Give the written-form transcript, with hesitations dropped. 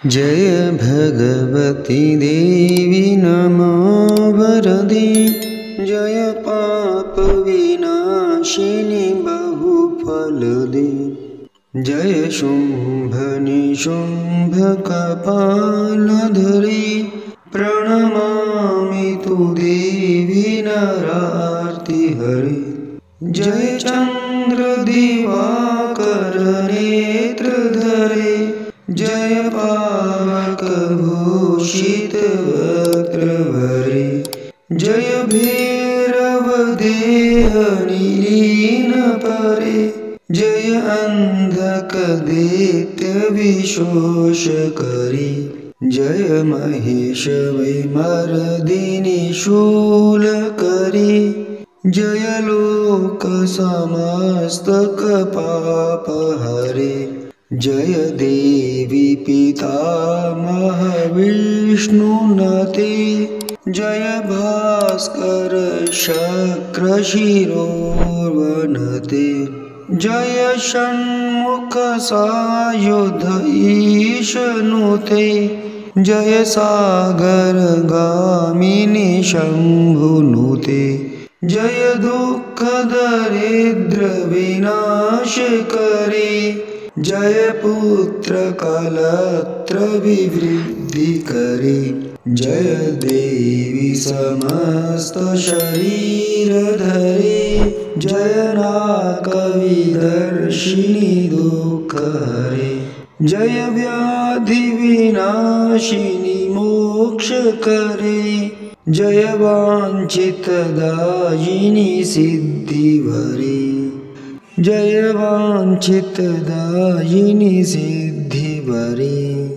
जय भगवती देवी नमो वरदे। जय पाप विनाशिनी बहुफलदे। जय शुंभ निशुंभ कपालधरे। प्रणमामि तु देवी नरार्तिहरे। जय चंद्र दिवाकर नेत्रधरे। जय पावक भूषित वक्त्रवरे। जय भैरव देह नीलीन परे। जय अंधक दैत्य विशोषकरे। जय महेश वैमर्दिनी शूलकरे। जय लोक समस्तक पापहरे। जय देवी पितामह विष्णुनते। जय भास्कर शक्र शिरोवनते। जय षण्मुख सायुध ईशनुते। जय सागर गामिनी शंभुनुते। जय दुःख दरिद्र विनाश करे। जय पुत्र कलत्र विवृद्धि करे। जय देवी समस्त शरीर धरे। जय नाग विदर्शिनी दुःख हरे। जय व्याधि विनाशिनी मोक्ष करे। जय वांछित दायिनी सिद्धिवरे। जय वांछित दायिनी सिद्धिवरे।